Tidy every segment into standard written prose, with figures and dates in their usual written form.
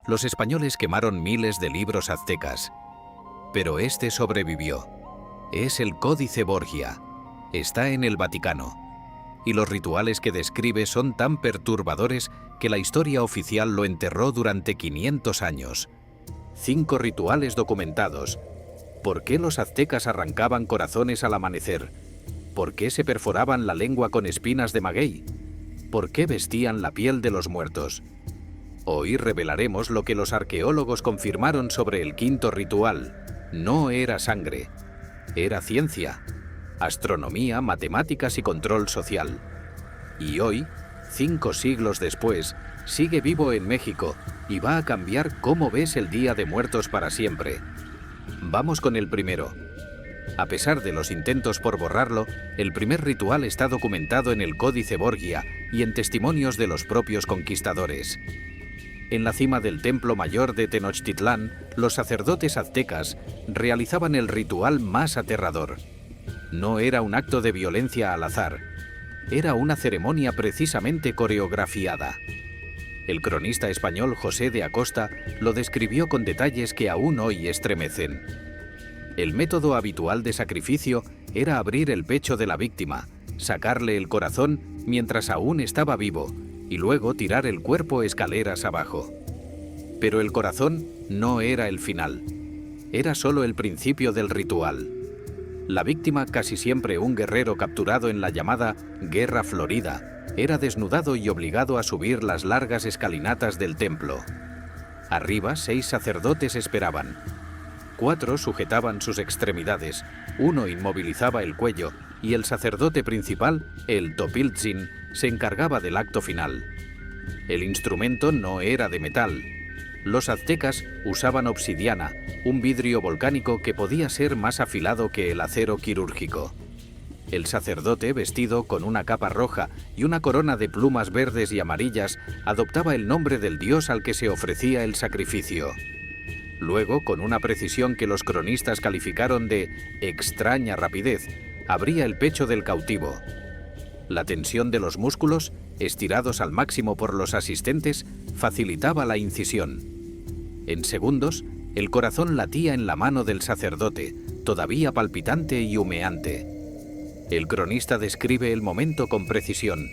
Los españoles quemaron miles de libros aztecas, pero este sobrevivió. Es el Códice Borgia. Está en el Vaticano. Y los rituales que describe son tan perturbadores que la historia oficial lo enterró durante 500 años. 5 rituales documentados. ¿Por qué los aztecas arrancaban corazones al amanecer? ¿Por qué se perforaban la lengua con espinas de maguey? ¿Por qué vestían la piel de los muertos? Hoy revelaremos lo que los arqueólogos confirmaron sobre el quinto ritual. No era sangre, era ciencia, astronomía, matemáticas y control social. Y hoy, 5 siglos después, sigue vivo en México y va a cambiar cómo ves el Día de Muertos para siempre. Vamos con el primero. A pesar de los intentos por borrarlo, el primer ritual está documentado en el Códice Borgia y en testimonios de los propios conquistadores. En la cima del Templo Mayor de Tenochtitlán, los sacerdotes aztecas realizaban el ritual más aterrador. No era un acto de violencia al azar, era una ceremonia precisamente coreografiada. El cronista español José de Acosta lo describió con detalles que aún hoy estremecen. El método habitual de sacrificio era abrir el pecho de la víctima, sacarle el corazón mientras aún estaba vivo y luego tirar el cuerpo escaleras abajo. Pero el corazón no era el final, era solo el principio del ritual. La víctima, casi siempre un guerrero capturado en la llamada Guerra Florida, era desnudado y obligado a subir las largas escalinatas del templo. Arriba, 6 sacerdotes esperaban. 4 sujetaban sus extremidades, 1 inmovilizaba el cuello y el sacerdote principal, el Topiltzin, se encargaba del acto final. El instrumento no era de metal. Los aztecas usaban obsidiana, un vidrio volcánico que podía ser más afilado que el acero quirúrgico. El sacerdote, vestido con una capa roja y una corona de plumas verdes y amarillas, adoptaba el nombre del dios al que se ofrecía el sacrificio. Luego, con una precisión que los cronistas calificaron de extraña rapidez, abría el pecho del cautivo. La tensión de los músculos, estirados al máximo por los asistentes, facilitaba la incisión. En segundos, el corazón latía en la mano del sacerdote, todavía palpitante y humeante. El cronista describe el momento con precisión,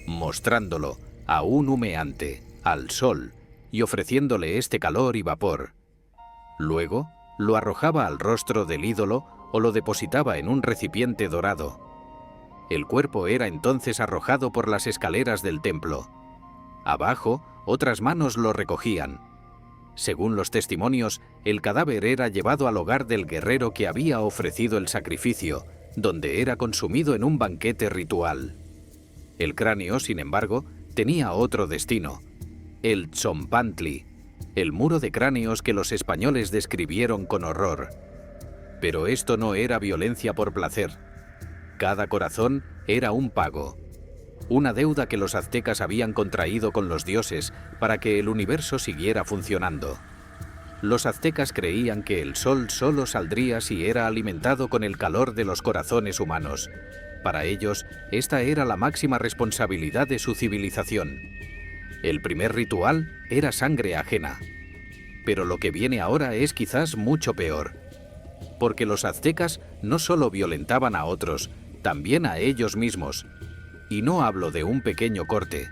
mostrándolo, aún humeante, al sol y ofreciéndole este calor y vapor. Luego, lo arrojaba al rostro del ídolo o lo depositaba en un recipiente dorado. El cuerpo era entonces arrojado por las escaleras del templo. Abajo, otras manos lo recogían. Según los testimonios, el cadáver era llevado al hogar del guerrero que había ofrecido el sacrificio, donde era consumido en un banquete ritual. El cráneo, sin embargo, tenía otro destino: el Tzompantli, el muro de cráneos que los españoles describieron con horror. Pero esto no era violencia por placer. Cada corazón era un pago, una deuda que los aztecas habían contraído con los dioses para que el universo siguiera funcionando. Los aztecas creían que el sol solo saldría si era alimentado con el calor de los corazones humanos. Para ellos, esta era la máxima responsabilidad de su civilización. El primer ritual era sangre ajena. Pero lo que viene ahora es quizás mucho peor. Porque los aztecas no solo violentaban a otros, también a ellos mismos. Y no hablo de un pequeño corte.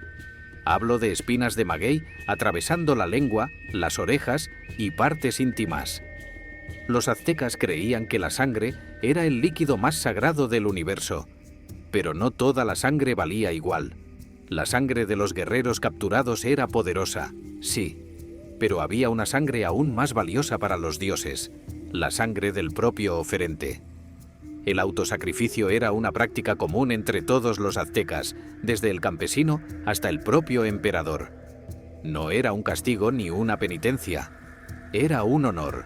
Hablo de espinas de maguey atravesando la lengua, las orejas y partes íntimas. Los aztecas creían que la sangre era el líquido más sagrado del universo. Pero no toda la sangre valía igual. La sangre de los guerreros capturados era poderosa, sí. Pero había una sangre aún más valiosa para los dioses: la sangre del propio oferente. El autosacrificio era una práctica común entre todos los aztecas, desde el campesino hasta el propio emperador. No era un castigo ni una penitencia, era un honor,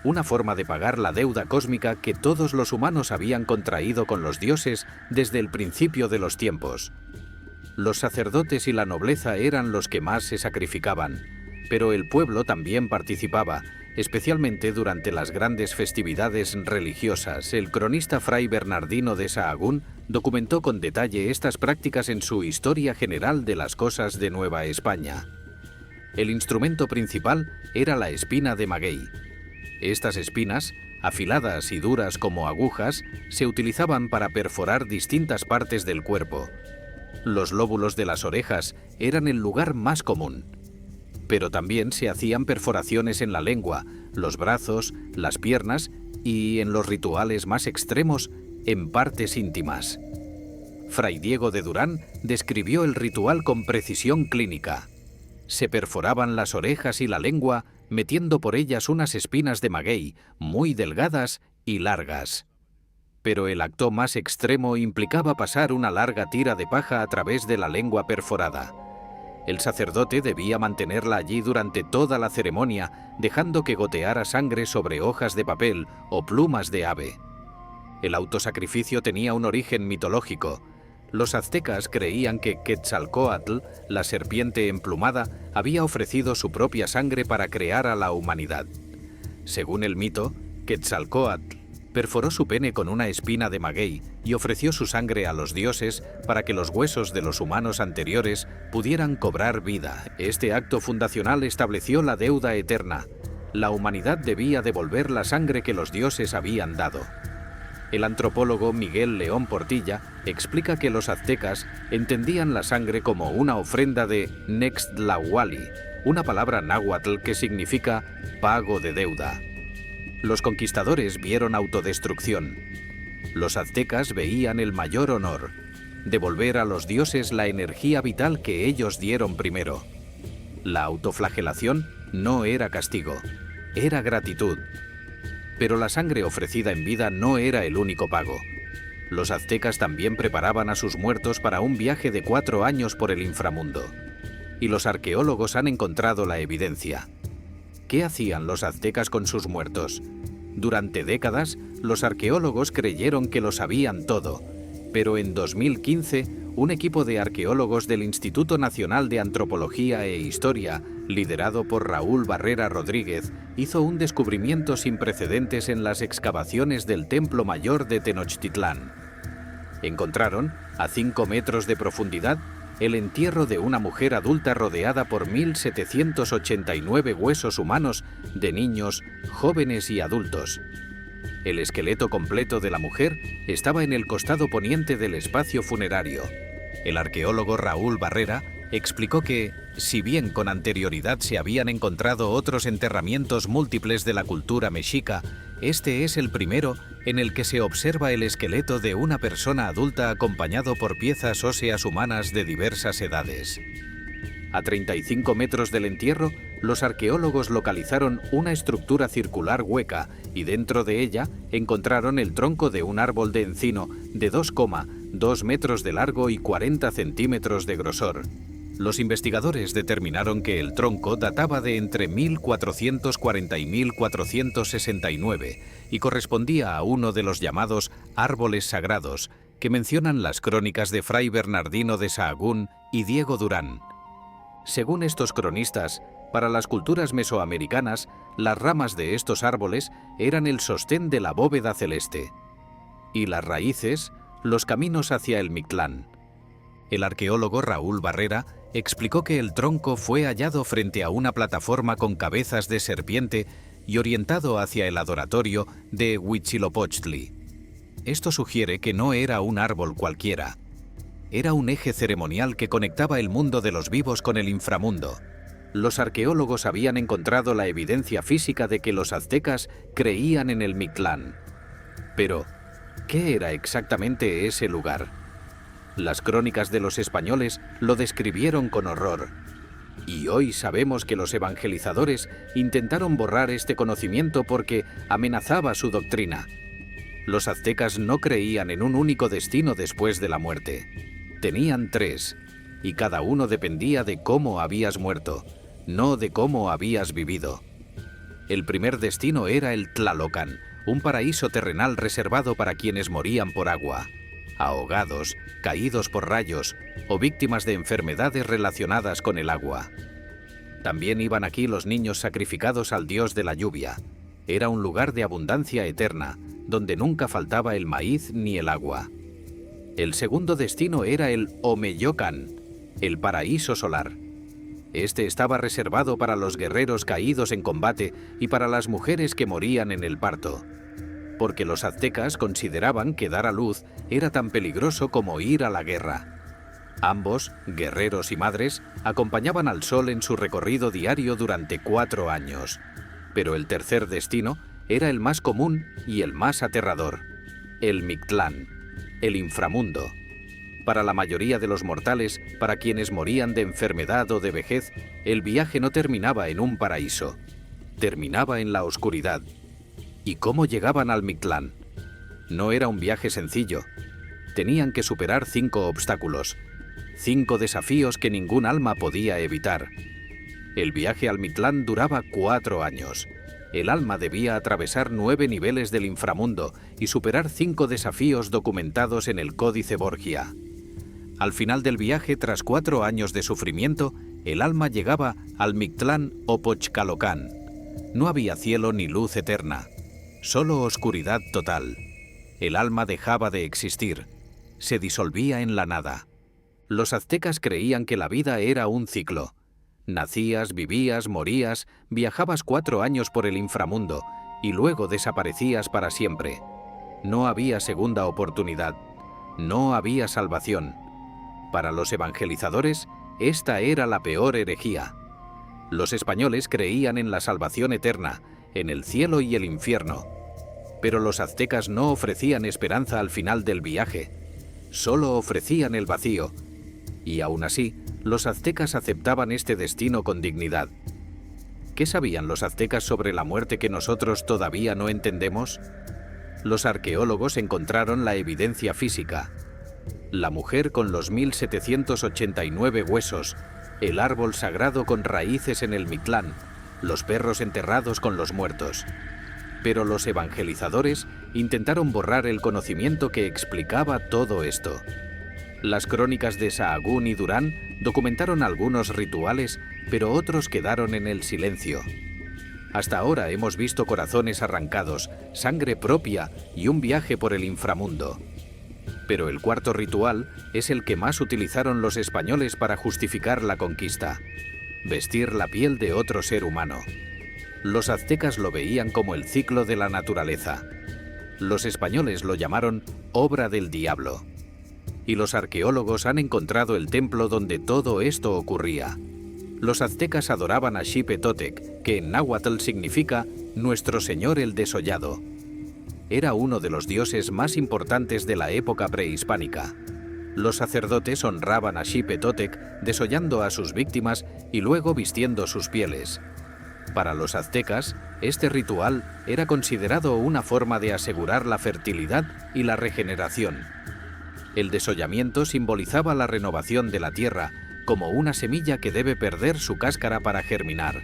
una forma de pagar la deuda cósmica que todos los humanos habían contraído con los dioses desde el principio de los tiempos. Los sacerdotes y la nobleza eran los que más se sacrificaban, pero el pueblo también participaba, especialmente durante las grandes festividades religiosas. El cronista Fray Bernardino de Sahagún documentó con detalle estas prácticas en su Historia General de las Cosas de Nueva España. El instrumento principal era la espina de maguey. Estas espinas, afiladas y duras como agujas, se utilizaban para perforar distintas partes del cuerpo. Los lóbulos de las orejas eran el lugar más común. Pero también se hacían perforaciones en la lengua, los brazos, las piernas y, en los rituales más extremos, en partes íntimas. Fray Diego de Durán describió el ritual con precisión clínica. Se perforaban las orejas y la lengua metiendo por ellas unas espinas de maguey muy delgadas y largas. Pero el acto más extremo implicaba pasar una larga tira de paja a través de la lengua perforada. El sacerdote debía mantenerla allí durante toda la ceremonia, dejando que goteara sangre sobre hojas de papel o plumas de ave. El autosacrificio tenía un origen mitológico. Los aztecas creían que Quetzalcóatl, la serpiente emplumada, había ofrecido su propia sangre para crear a la humanidad. Según el mito, Quetzalcóatl perforó su pene con una espina de maguey y ofreció su sangre a los dioses para que los huesos de los humanos anteriores pudieran cobrar vida. Este acto fundacional estableció la deuda eterna. La humanidad debía devolver la sangre que los dioses habían dado. El antropólogo Miguel León Portilla explica que los aztecas entendían la sangre como una ofrenda de Nextlahualli, una palabra náhuatl que significa pago de deuda. Los conquistadores vieron autodestrucción. Los aztecas veían el mayor honor, devolver a los dioses la energía vital que ellos dieron primero. La autoflagelación no era castigo, era gratitud. Pero la sangre ofrecida en vida no era el único pago. Los aztecas también preparaban a sus muertos para un viaje de 4 años por el inframundo. Y los arqueólogos han encontrado la evidencia. ¿Qué hacían los aztecas con sus muertos? Durante décadas, los arqueólogos creyeron que lo sabían todo, pero en 2015, un equipo de arqueólogos del Instituto Nacional de Antropología e Historia, liderado por Raúl Barrera Rodríguez, hizo un descubrimiento sin precedentes en las excavaciones del Templo Mayor de Tenochtitlán. Encontraron, a 5 metros de profundidad, el entierro de una mujer adulta rodeada por 1.789 huesos humanos de niños, jóvenes y adultos. El esqueleto completo de la mujer estaba en el costado poniente del espacio funerario. El arqueólogo Raúl Barrera explicó que, si bien con anterioridad se habían encontrado otros enterramientos múltiples de la cultura mexica, este es el primero en el que se observa el esqueleto de una persona adulta acompañado por piezas óseas humanas de diversas edades. A 35 metros del entierro, los arqueólogos localizaron una estructura circular hueca y dentro de ella encontraron el tronco de un árbol de encino de 2,2 metros de largo y 40 centímetros de grosor. Los investigadores determinaron que el tronco databa de entre 1440 y 1469 y correspondía a uno de los llamados árboles sagrados que mencionan las crónicas de Fray Bernardino de Sahagún y Diego Durán. Según estos cronistas, para las culturas mesoamericanas, las ramas de estos árboles eran el sostén de la bóveda celeste y las raíces, los caminos hacia el Mictlán. El arqueólogo Raúl Barrera explicó que el tronco fue hallado frente a una plataforma con cabezas de serpiente y orientado hacia el adoratorio de Huitzilopochtli. Esto sugiere que no era un árbol cualquiera. Era un eje ceremonial que conectaba el mundo de los vivos con el inframundo. Los arqueólogos habían encontrado la evidencia física de que los aztecas creían en el Mictlán. Pero, ¿qué era exactamente ese lugar? Las crónicas de los españoles lo describieron con horror. Y hoy sabemos que los evangelizadores intentaron borrar este conocimiento porque amenazaba su doctrina. Los aztecas no creían en un único destino después de la muerte. Tenían 3, y cada uno dependía de cómo habías muerto, no de cómo habías vivido. El primer destino era el Tlalocan, un paraíso terrenal reservado para quienes morían por agua, ahogados, caídos por rayos o víctimas de enfermedades relacionadas con el agua. También iban aquí los niños sacrificados al dios de la lluvia. Era un lugar de abundancia eterna, donde nunca faltaba el maíz ni el agua. El segundo destino era el Omeyocan, el paraíso solar. Este estaba reservado para los guerreros caídos en combate y para las mujeres que morían en el parto, porque los aztecas consideraban que dar a luz era tan peligroso como ir a la guerra. Ambos, guerreros y madres, acompañaban al sol en su recorrido diario durante 4 años. Pero el tercer destino era el más común y el más aterrador: el Mictlán, el inframundo. Para la mayoría de los mortales, para quienes morían de enfermedad o de vejez, el viaje no terminaba en un paraíso, terminaba en la oscuridad. ¿Y cómo llegaban al Mictlán? No era un viaje sencillo. Tenían que superar 5 obstáculos, 5 desafíos que ningún alma podía evitar. El viaje al Mictlán duraba 4 años. El alma debía atravesar 9 niveles del inframundo y superar 5 desafíos documentados en el Códice Borgia. Al final del viaje, tras 4 años de sufrimiento, el alma llegaba al Mictlán o Pochcalocán. No había cielo ni luz eterna, solo oscuridad total. El alma dejaba de existir, se disolvía en la nada. Los aztecas creían que la vida era un ciclo. Nacías, vivías, morías, viajabas 4 años por el inframundo y luego desaparecías para siempre. No había segunda oportunidad, no había salvación. Para los evangelizadores, esta era la peor herejía. Los españoles creían en la salvación eterna, en el cielo y el infierno. Pero los aztecas no ofrecían esperanza al final del viaje, solo ofrecían el vacío. Y aún así, los aztecas aceptaban este destino con dignidad. ¿Qué sabían los aztecas sobre la muerte que nosotros todavía no entendemos? Los arqueólogos encontraron la evidencia física: la mujer con los 1789 huesos, el árbol sagrado con raíces en el Mictlán, los perros enterrados con los muertos. Pero los evangelizadores intentaron borrar el conocimiento que explicaba todo esto. Las crónicas de Sahagún y Durán documentaron algunos rituales, pero otros quedaron en el silencio. Hasta ahora hemos visto corazones arrancados, sangre propia y un viaje por el inframundo. Pero el cuarto ritual es el que más utilizaron los españoles para justificar la conquista: vestir la piel de otro ser humano. Los aztecas lo veían como el ciclo de la naturaleza. Los españoles lo llamaron obra del diablo. Y los arqueólogos han encontrado el templo donde todo esto ocurría. Los aztecas adoraban a Xipe Totec, que en náhuatl significa Nuestro Señor el Desollado. Era uno de los dioses más importantes de la época prehispánica. Los sacerdotes honraban a Xipe Totec desollando a sus víctimas y luego vistiendo sus pieles. Para los aztecas, este ritual era considerado una forma de asegurar la fertilidad y la regeneración. El desollamiento simbolizaba la renovación de la tierra, como una semilla que debe perder su cáscara para germinar.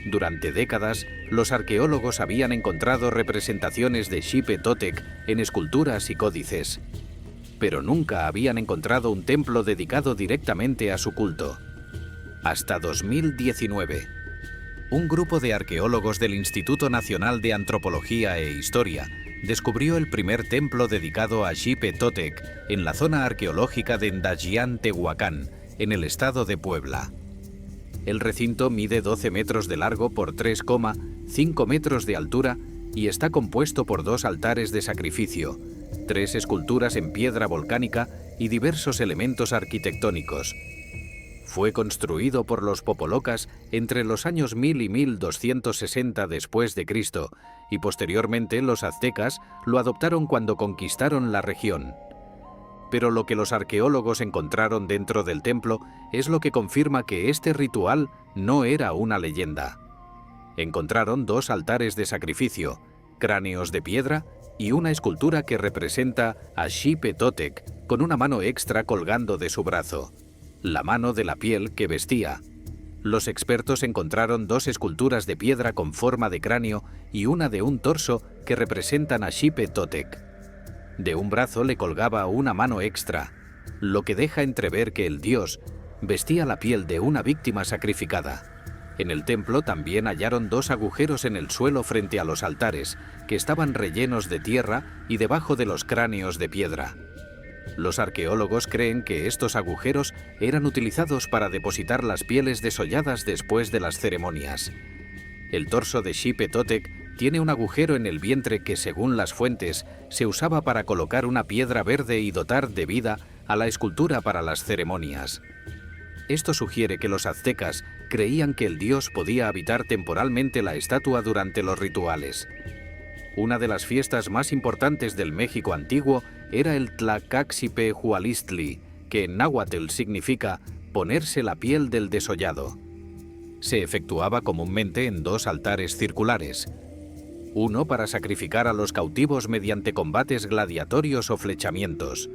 Durante décadas, los arqueólogos habían encontrado representaciones de Xipe Totec en esculturas y códices, pero nunca habían encontrado un templo dedicado directamente a su culto. Hasta 2019. Un grupo de arqueólogos del Instituto Nacional de Antropología e Historia descubrió el primer templo dedicado a Xipe Totec en la zona arqueológica de Ndajián, Tehuacán, en el estado de Puebla. El recinto mide 12 metros de largo por 3,5 metros de altura y está compuesto por 2 altares de sacrificio, 3 esculturas en piedra volcánica y diversos elementos arquitectónicos. Fue construido por los popolocas entre los años 1000 y 1260 después de Cristo, y posteriormente los aztecas lo adoptaron cuando conquistaron la región. Pero lo que los arqueólogos encontraron dentro del templo es lo que confirma que este ritual no era una leyenda. Encontraron 2 altares de sacrificio, cráneos de piedra y una escultura que representa a Xipe Totec con una mano extra colgando de su brazo, la mano de la piel que vestía. Los expertos encontraron 2 esculturas de piedra con forma de cráneo y una de un torso que representan a Xipe Totec. De un brazo le colgaba una mano extra, lo que deja entrever que el dios vestía la piel de una víctima sacrificada. En el templo también hallaron 2 agujeros en el suelo frente a los altares, que estaban rellenos de tierra y debajo de los cráneos de piedra. Los arqueólogos creen que estos agujeros eran utilizados para depositar las pieles desolladas después de las ceremonias. El torso de Xipe Totec tiene un agujero en el vientre que, según las fuentes, se usaba para colocar una piedra verde y dotar de vida a la escultura para las ceremonias. Esto sugiere que los aztecas creían que el dios podía habitar temporalmente la estatua durante los rituales. Una de las fiestas más importantes del México antiguo era el Tlacaxipehualistli, que en náhuatl significa ponerse la piel del desollado. Se efectuaba comúnmente en 2 altares circulares, uno para sacrificar a los cautivos mediante combates gladiatorios o flechamientos,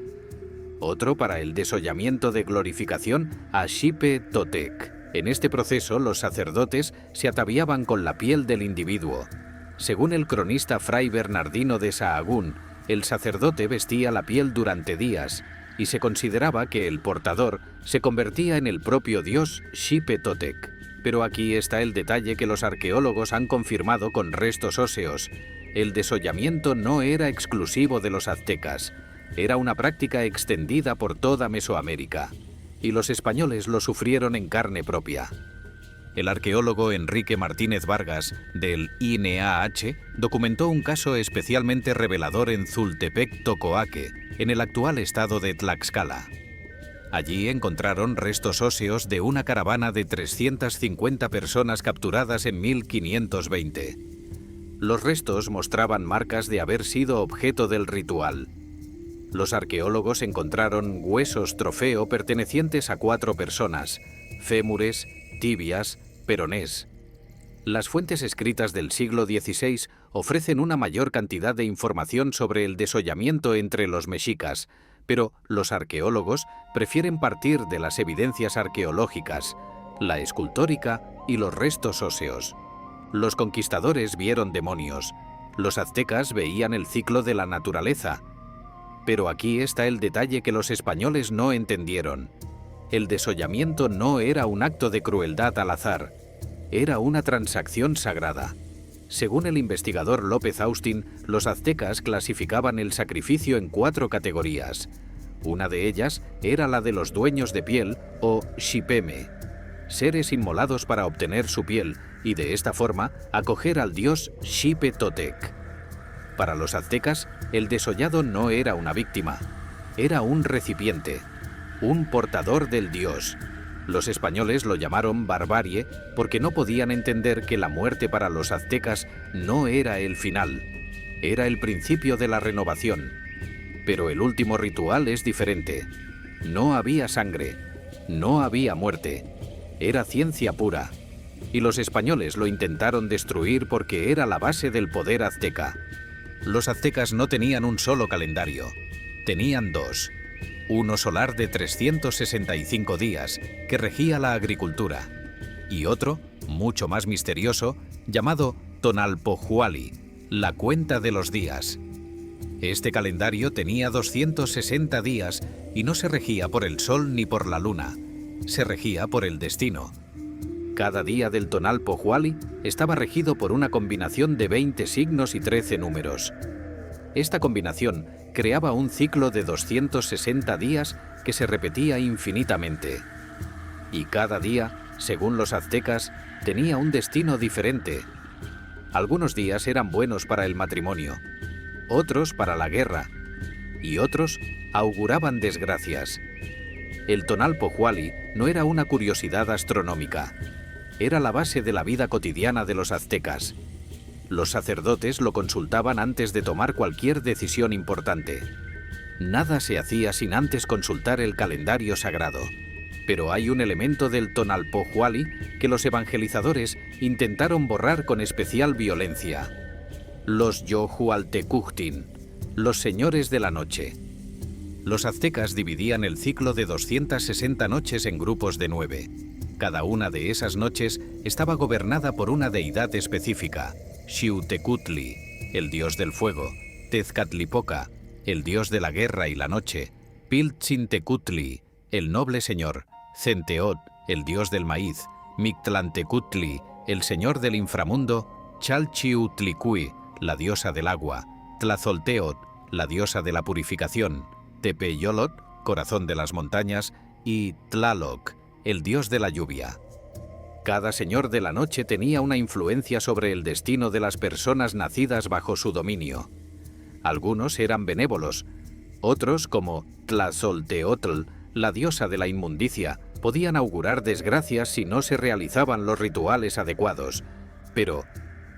otro para el desollamiento de glorificación a Xipe Totec. En este proceso, los sacerdotes se ataviaban con la piel del individuo. Según el cronista Fray Bernardino de Sahagún, el sacerdote vestía la piel durante días y se consideraba que el portador se convertía en el propio dios Xipe Totec. Pero aquí está el detalle que los arqueólogos han confirmado con restos óseos. El desollamiento no era exclusivo de los aztecas. Era una práctica extendida por toda Mesoamérica, y los españoles lo sufrieron en carne propia. El arqueólogo Enrique Martínez Vargas, del INAH, documentó un caso especialmente revelador en Zultepec, Tocoaque, en el actual estado de Tlaxcala. Allí encontraron restos óseos de una caravana de 350 personas capturadas en 1520. Los restos mostraban marcas de haber sido objeto del ritual. Los arqueólogos encontraron huesos trofeo pertenecientes a 4 personas, fémures, tibias, peronés. Las fuentes escritas del siglo XVI ofrecen una mayor cantidad de información sobre el desollamiento entre los mexicas, pero los arqueólogos prefieren partir de las evidencias arqueológicas, la escultórica y los restos óseos. Los conquistadores vieron demonios, los aztecas veían el ciclo de la naturaleza. Pero aquí está el detalle que los españoles no entendieron. El desollamiento no era un acto de crueldad al azar, era una transacción sagrada. Según el investigador López Austin, los aztecas clasificaban el sacrificio en 4 categorías. Una de ellas era la de los dueños de piel o xipeme, seres inmolados para obtener su piel y de esta forma acoger al dios Xipe Totec. Para los aztecas, el desollado no era una víctima, era un recipiente, un portador del dios. Los españoles lo llamaron barbarie porque no podían entender que la muerte para los aztecas no era el final, era el principio de la renovación. Pero el último ritual es diferente. No había sangre, no había muerte, era ciencia pura. Y los españoles lo intentaron destruir porque era la base del poder azteca. Los aztecas no tenían un solo calendario, tenían 2. Uno solar de 365 días, que regía la agricultura, y otro, mucho más misterioso, llamado Tonalpohualli, la cuenta de los días. Este calendario tenía 260 días y no se regía por el sol ni por la luna, se regía por el destino. Cada día del Tonalpohualli estaba regido por una combinación de 20 signos y 13 números. Esta combinación creaba un ciclo de 260 días que se repetía infinitamente. Y cada día, según los aztecas, tenía un destino diferente. Algunos días eran buenos para el matrimonio, otros para la guerra, y otros auguraban desgracias. El Tonalpohualli no era una curiosidad astronómica, era la base de la vida cotidiana de los aztecas. Los sacerdotes lo consultaban antes de tomar cualquier decisión importante. Nada se hacía sin antes consultar el calendario sagrado. Pero hay un elemento del Tonalpohualli que los evangelizadores intentaron borrar con especial violencia. Los Yohualtecuhtin, los señores de la noche. Los aztecas dividían el ciclo de 260 noches en grupos de 9. Cada una de esas noches estaba gobernada por una deidad específica: Xiuhtecutli, el dios del fuego; Tezcatlipoca, el dios de la guerra y la noche; Piltzintecutli, el noble señor; Centeot, el dios del maíz; Mictlantecutli, el señor del inframundo; Chalchiutlicui, la diosa del agua; Tlazolteot, la diosa de la purificación; Tepeyolot, corazón de las montañas, y Tlaloc, el dios de la lluvia. Cada señor de la noche tenía una influencia sobre el destino de las personas nacidas bajo su dominio. Algunos eran benévolos, otros, como Tlazolteotl, la diosa de la inmundicia, podían augurar desgracias si no se realizaban los rituales adecuados. Pero,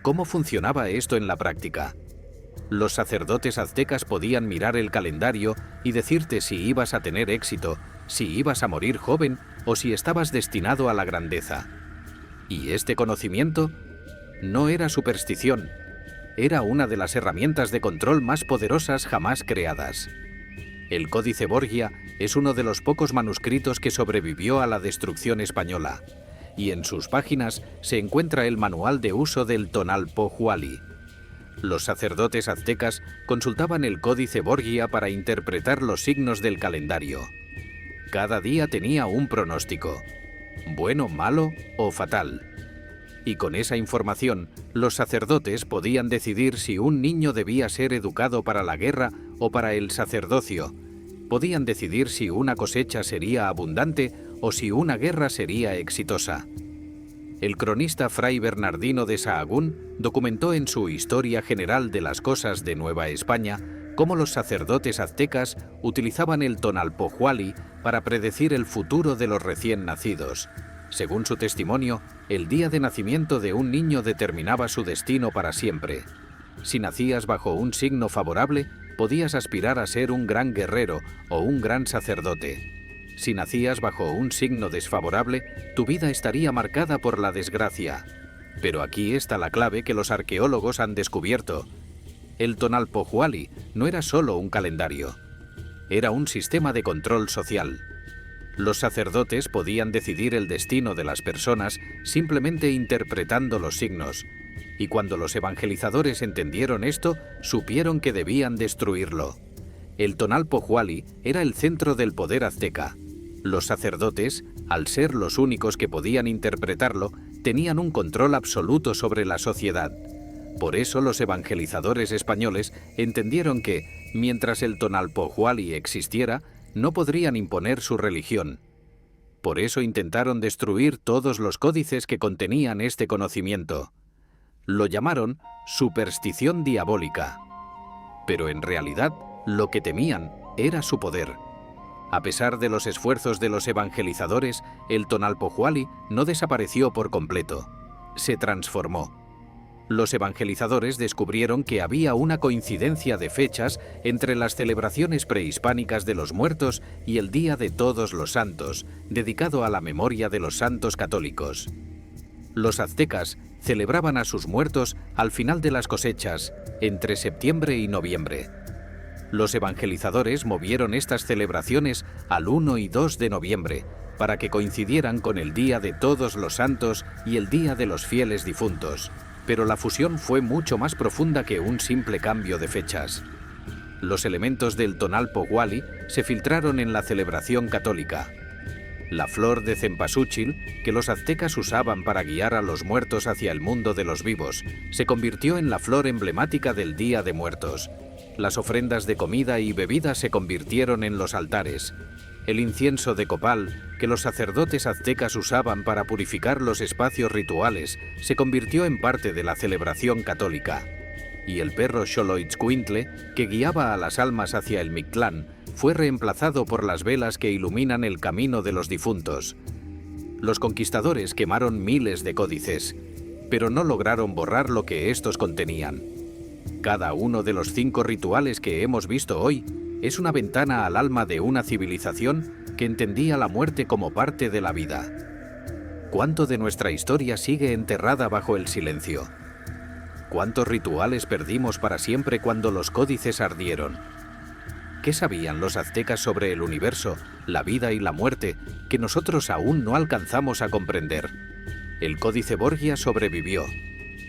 ¿cómo funcionaba esto en la práctica? Los sacerdotes aztecas podían mirar el calendario y decirte si ibas a tener éxito, si ibas a morir joven o si estabas destinado a la grandeza. Y este conocimiento no era superstición, era una de las herramientas de control más poderosas jamás creadas. El Códice Borgia es uno de los pocos manuscritos que sobrevivió a la destrucción española, y en sus páginas se encuentra el manual de uso del Tonalpohualli. Los sacerdotes aztecas consultaban el Códice Borgia para interpretar los signos del calendario. Cada día tenía un pronóstico, bueno, malo o fatal. Y con esa información, los sacerdotes podían decidir si un niño debía ser educado para la guerra o para el sacerdocio. Podían decidir si una cosecha sería abundante o si una guerra sería exitosa. El cronista Fray Bernardino de Sahagún documentó en su Historia General de las Cosas de Nueva España cómo los sacerdotes aztecas utilizaban el Tonalpohualli para predecir el futuro de los recién nacidos. Según su testimonio, el día de nacimiento de un niño determinaba su destino para siempre. Si nacías bajo un signo favorable, podías aspirar a ser un gran guerrero o un gran sacerdote. Si nacías bajo un signo desfavorable, tu vida estaría marcada por la desgracia. Pero aquí está la clave que los arqueólogos han descubierto. El Tonalpohualli no era solo un calendario, era un sistema de control social. Los sacerdotes podían decidir el destino de las personas simplemente interpretando los signos, y cuando los evangelizadores entendieron esto, supieron que debían destruirlo. El Tonalpohualli era el centro del poder azteca. Los sacerdotes, al ser los únicos que podían interpretarlo, tenían un control absoluto sobre la sociedad. Por eso los evangelizadores españoles entendieron que, mientras el Tonalpohualli existiera, no podrían imponer su religión. Por eso intentaron destruir todos los códices que contenían este conocimiento. Lo llamaron superstición diabólica. Pero en realidad, lo que temían era su poder. A pesar de los esfuerzos de los evangelizadores, el Tonalpohualli no desapareció por completo. Se transformó. Los evangelizadores descubrieron que había una coincidencia de fechas entre las celebraciones prehispánicas de los muertos y el Día de Todos los Santos, dedicado a la memoria de los santos católicos. Los aztecas celebraban a sus muertos al final de las cosechas, entre septiembre y noviembre. Los evangelizadores movieron estas celebraciones al 1 y 2 de noviembre, para que coincidieran con el Día de Todos los Santos y el Día de los Fieles Difuntos. Pero la fusión fue mucho más profunda que un simple cambio de fechas. Los elementos del Tonalpohualli se filtraron en la celebración católica. La flor de cempasúchil, que los aztecas usaban para guiar a los muertos hacia el mundo de los vivos, se convirtió en la flor emblemática del Día de Muertos. Las ofrendas de comida y bebida se convirtieron en los altares. El incienso de copal, que los sacerdotes aztecas usaban para purificar los espacios rituales, se convirtió en parte de la celebración católica. Y el perro Xoloitzcuintle, que guiaba a las almas hacia el Mictlán, fue reemplazado por las velas que iluminan el camino de los difuntos. Los conquistadores quemaron miles de códices, pero no lograron borrar lo que estos contenían. Cada uno de los 5 rituales que hemos visto hoy es una ventana al alma de una civilización que entendía la muerte como parte de la vida. ¿Cuánto de nuestra historia sigue enterrada bajo el silencio? ¿Cuántos rituales perdimos para siempre cuando los códices ardieron? ¿Qué sabían los aztecas sobre el universo, la vida y la muerte que nosotros aún no alcanzamos a comprender? El Códice Borgia sobrevivió.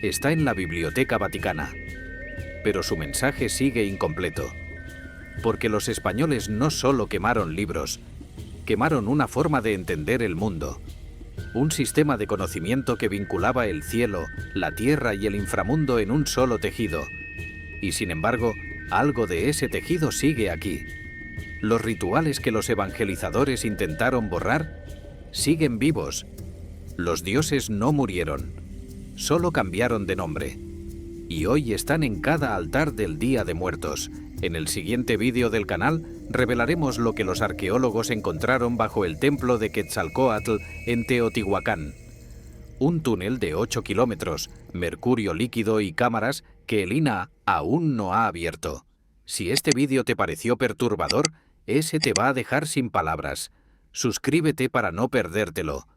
Está en la Biblioteca Vaticana. Pero su mensaje sigue incompleto. Porque los españoles no solo quemaron libros, quemaron una forma de entender el mundo, un sistema de conocimiento que vinculaba el cielo, la tierra y el inframundo en un solo tejido. Y sin embargo, algo de ese tejido sigue aquí. Los rituales que los evangelizadores intentaron borrar siguen vivos. Los dioses no murieron, solo cambiaron de nombre. Y hoy están en cada altar del Día de Muertos. En el siguiente vídeo del canal revelaremos lo que los arqueólogos encontraron bajo el templo de Quetzalcóatl en Teotihuacán. Un túnel de 8 kilómetros, mercurio líquido y cámaras que el INAH aún no ha abierto. Si este vídeo te pareció perturbador, ese te va a dejar sin palabras. Suscríbete para no perdértelo.